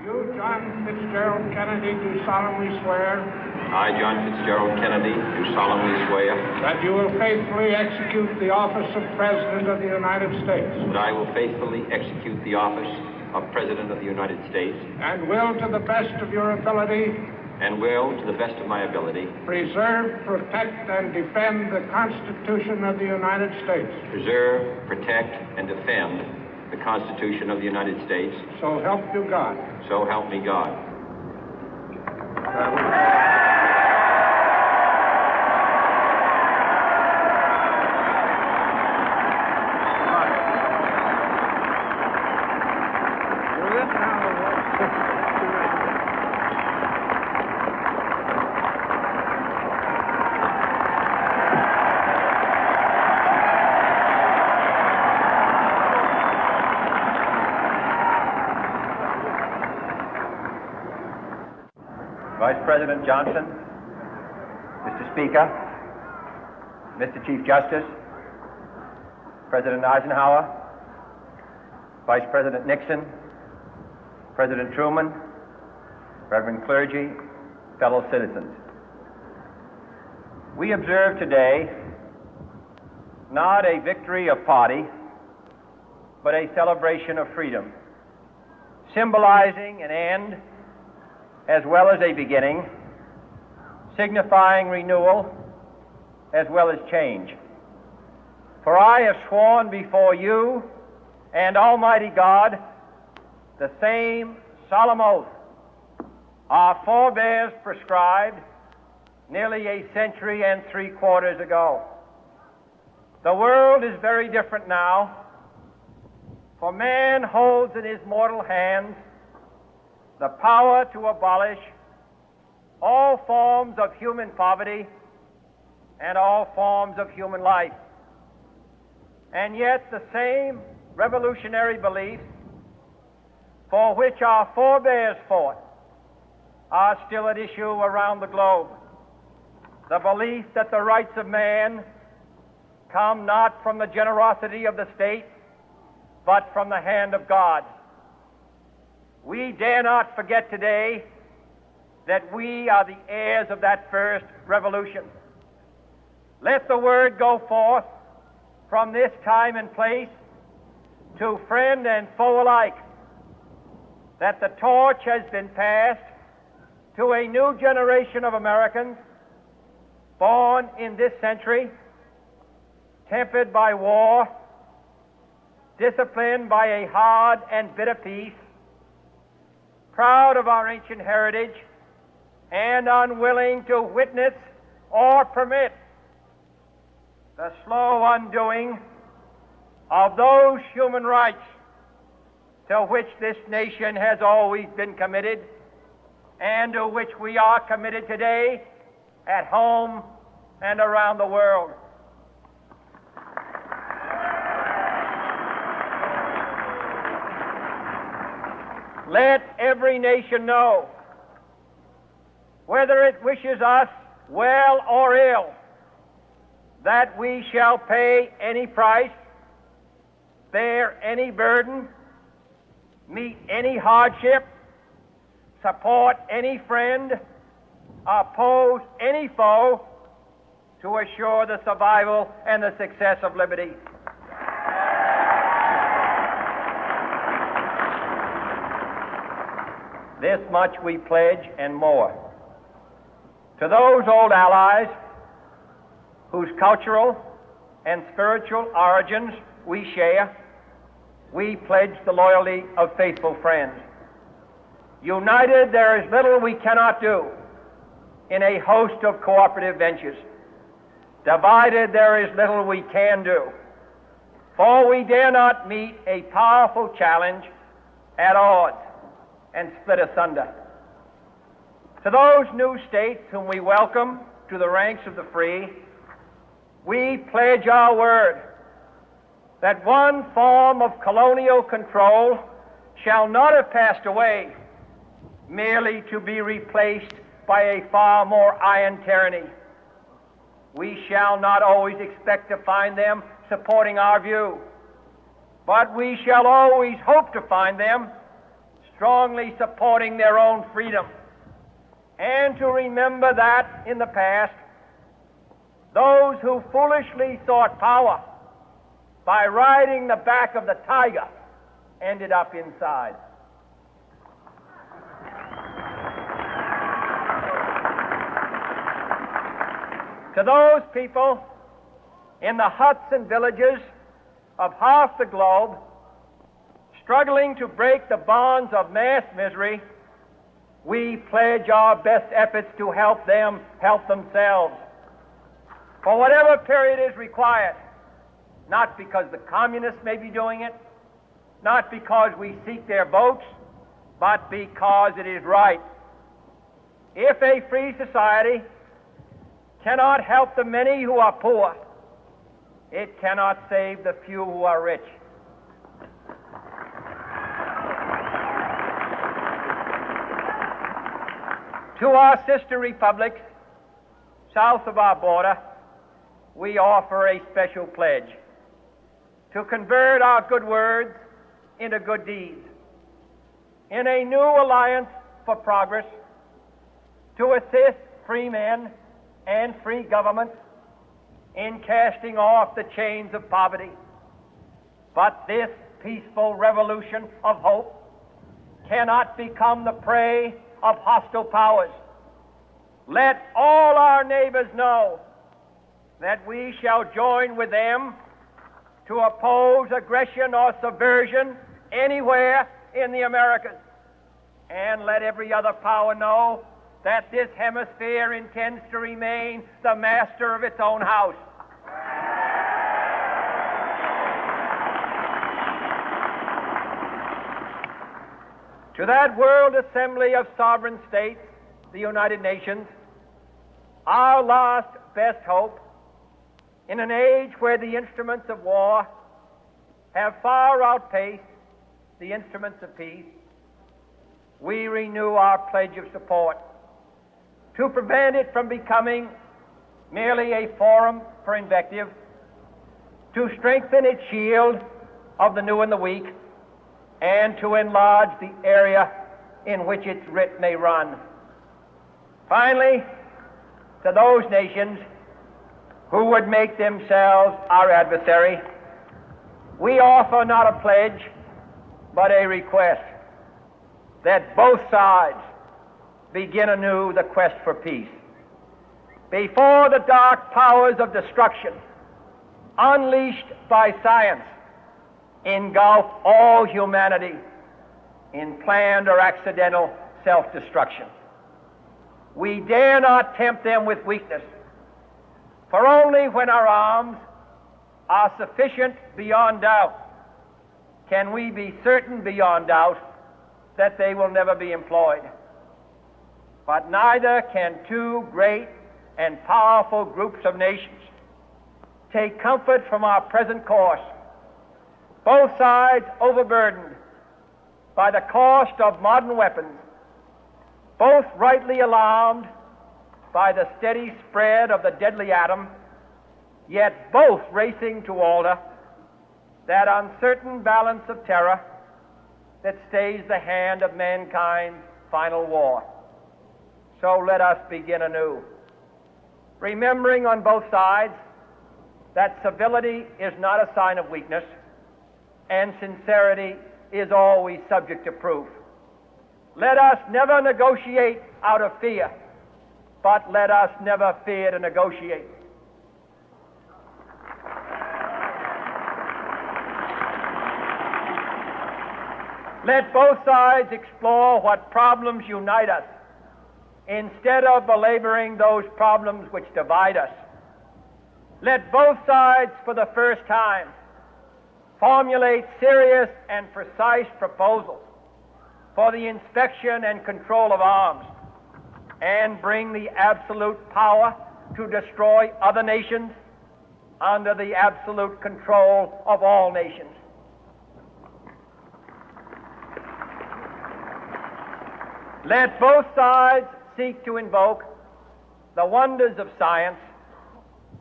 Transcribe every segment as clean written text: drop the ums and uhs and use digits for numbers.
You, John Fitzgerald Kennedy, do solemnly swear I, John Fitzgerald Kennedy, do solemnly swear that you will faithfully execute the office of President of the United States that I will faithfully execute the office of President of the United States and will, to the best of your ability, and will, to the best of my ability, preserve, protect, and defend the Constitution of the United States. preserve, protect, and defend the Constitution of the United States. So help you God. So help me God. Vice President Johnson, Mr. Speaker, Mr. Chief Justice, President Eisenhower, Vice President Nixon, President Truman, Reverend clergy, fellow citizens. We observe today not a victory of party, but a celebration of freedom, symbolizing an end as well as a beginning, signifying renewal as well as change. For I have sworn before you and Almighty God the same solemn oath our forebears prescribed nearly a century and 3/4 ago. The world is very different now, for man holds in his mortal hands the power to abolish all forms of human poverty and all forms of human life. And yet the same revolutionary beliefs for which our forebears fought are still at issue around the globe. The belief that the rights of man come not from the generosity of the state, but from the hand of God. We dare not forget today that we are the heirs of that first revolution. Let the word go forth from this time and place to friend and foe alike that the torch has been passed to a new generation of Americans born in this century, tempered by war, disciplined by a hard and bitter peace, proud of our ancient heritage, and unwilling to witness or permit the slow undoing of those human rights to which this nation has always been committed and to which we are committed today at home and around the world. Let every nation know, whether it wishes us well or ill, that we shall pay any price, bear any burden, meet any hardship, support any friend, oppose any foe to assure the survival and the success of liberty. This much we pledge and more. To those old allies whose cultural and spiritual origins we share, we pledge the loyalty of faithful friends. United, there is little we cannot do in a host of cooperative ventures. Divided, there is little we can do, for we dare not meet a powerful challenge at odds and split asunder. To those new states whom we welcome to the ranks of the free, we pledge our word that one form of colonial control shall not have passed away, merely to be replaced by a far more iron tyranny. We shall not always expect to find them supporting our view, but we shall always hope to find them strongly supporting their own freedom, and to remember that in the past, those who foolishly sought power by riding the back of the tiger ended up inside. To those people in the huts and villages of half the globe struggling to break the bonds of mass misery, we pledge our best efforts to help them help themselves for whatever period is required, not because the communists may be doing it, not because we seek their votes, but because it is right. If a free society cannot help the many who are poor, it cannot save the few who are rich. To our sister republics south of our border, we offer a special pledge to convert our good words into good deeds, in a new alliance for progress, to assist free men and free governments in casting off the chains of poverty. But this peaceful revolution of hope cannot become the prey of hostile powers. Let all our neighbors know that we shall join with them to oppose aggression or subversion anywhere in the Americas. And let every other power know that this hemisphere intends to remain the master of its own house. To that World Assembly of Sovereign States, the United Nations, our last best hope, in an age where the instruments of war have far outpaced the instruments of peace, we renew our pledge of support to prevent it from becoming merely a forum for invective, to strengthen its shield of the new and the weak, and to enlarge the area in which its writ may run. Finally, to those nations who would make themselves our adversary, we offer not a pledge, but a request that both sides begin anew the quest for peace. Before the dark powers of destruction, unleashed by science, engulf all humanity in planned or accidental self-destruction, we dare not tempt them with weakness, for only when our arms are sufficient beyond doubt can we be certain beyond doubt that they will never be employed. But neither can two great and powerful groups of nations take comfort from our present course, both sides overburdened by the cost of modern weapons, both rightly alarmed by the steady spread of the deadly atom, yet both racing to alter that uncertain balance of terror that stays the hand of mankind's final war. So let us begin anew, remembering on both sides that civility is not a sign of weakness, and sincerity is always subject to proof. Let us never negotiate out of fear, but let us never fear to negotiate. Let both sides explore what problems unite us, instead of belaboring those problems which divide us. Let both sides, for the first time, formulate serious and precise proposals for the inspection and control of arms, and bring the absolute power to destroy other nations under the absolute control of all nations. Let both sides seek to invoke the wonders of science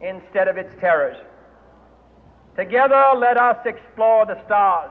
instead of its terrors. Together, let us explore the stars,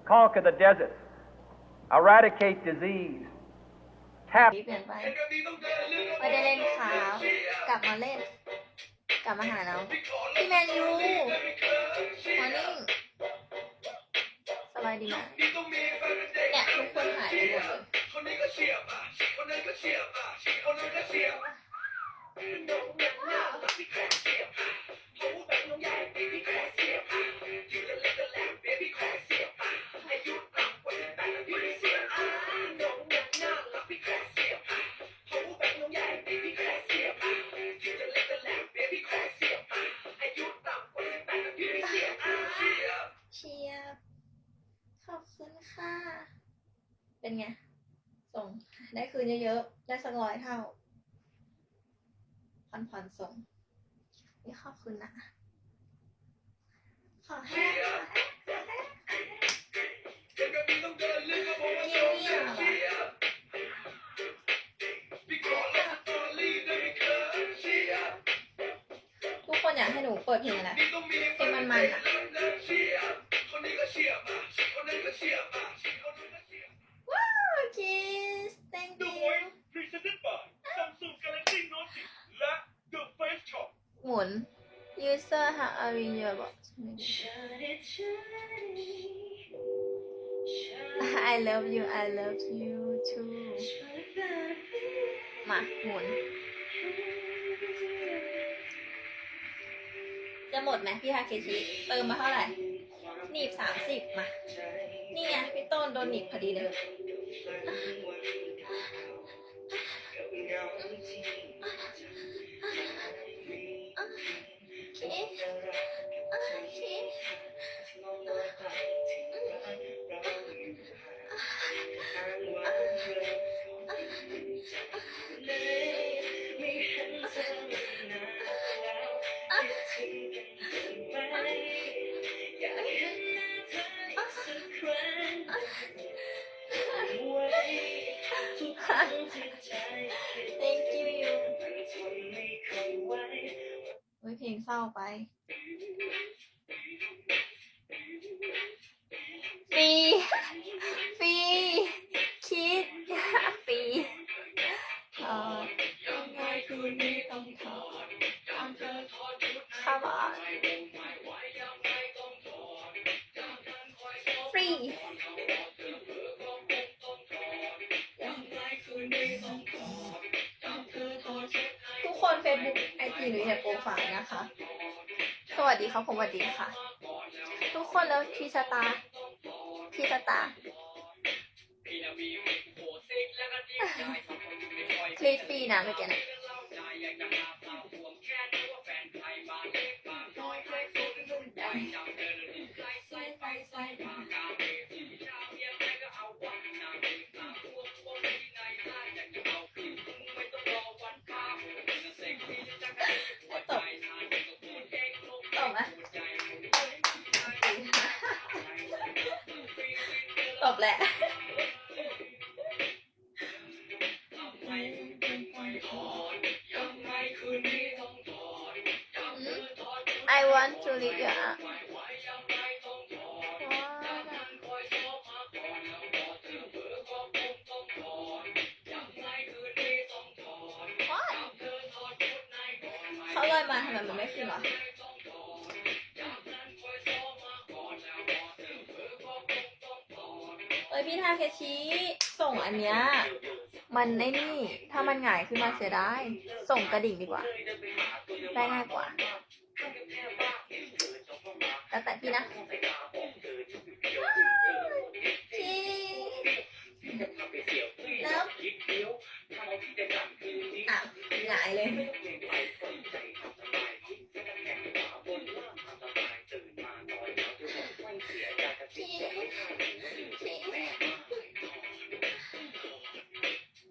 conquer the deserts, eradicate disease, tap เปลี่ยนไปไม่ได้เล่นขาวกลับมาเล่น กลับมาหาเราพี่แมนยูมอร์นิ่งสบายดีไหมเนี่ยทุกคนหายไปหมดเลยเชียร์ขอบคุณค่ะ เป็นไง ส่งได้คืนเยอะๆ ได้สัก100 เท่าผ่อนส่งนี่ขอบคุณนะ ขอให้ทุกคนอยากให้หนูเปิดเพลงอะไรเพลงมันๆอ่ะว้าว kiss thank youหมุน user have a video box I love you I love you too มาหมุน จะหมดไหมพี่ฮาเคชิเติมมาเท่าไหร่หนีบ30มานี่ไงพี่ต้นโดนหนีบพอดีเลยThank you โอ้ยเพลงเศร้าไปฟรีฟรีคิดฟรียังไงคืนนี้ต้องถอดเข้ามาฟรีทุกคน Facebook IG หรือเนี่ยโปรไฟล์นะคะสวัสดีครับผมสวัสดีค่ะ ทุกคนแล้วพี่สตาร์คลิปฟรีนะเมื่อกี้นะตบไหมตบแหละI want to leave you up. What? เขาลอยมาทำไมมันไม่ขึ้นวะพี่ทาเคชิส่งอันเนี้ยมันไอ้นี่ถ้ามันหงายขึ้นมาเสียดายส่งกระดิ่งดีกว่าได้ง่ายกว่าแล้วแต่พี่นะพี่แล้วหงายเลย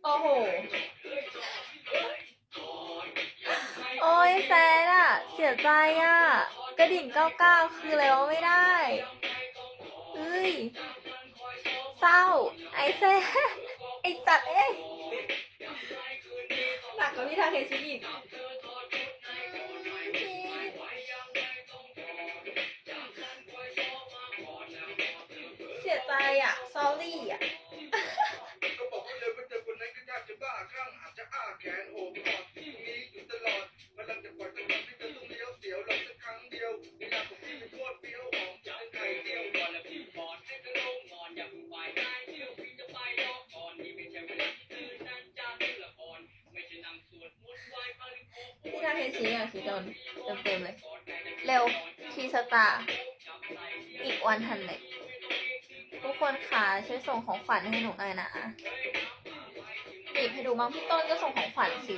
โอ้โหโอ้ยแซดอะเสียใจอะกระดิ่ง99คืออะไรวะไม่ได้เฮ้ยเศร้าไอ้แซดไอ้ตัดหนักกว่าพี่ทาเคชิอีกเสียใจอะ sorry อะ ชี้อ่ะชี้โดนเต็มๆเลย เร็ว ทีสตาร์อีกวันทันเลยทุกคนค่ะช่วยส่งของขวัญให้หนูหน่อยนะบีบให้ดูมั้งพี่ต้นก็ส่งของขวัญสิ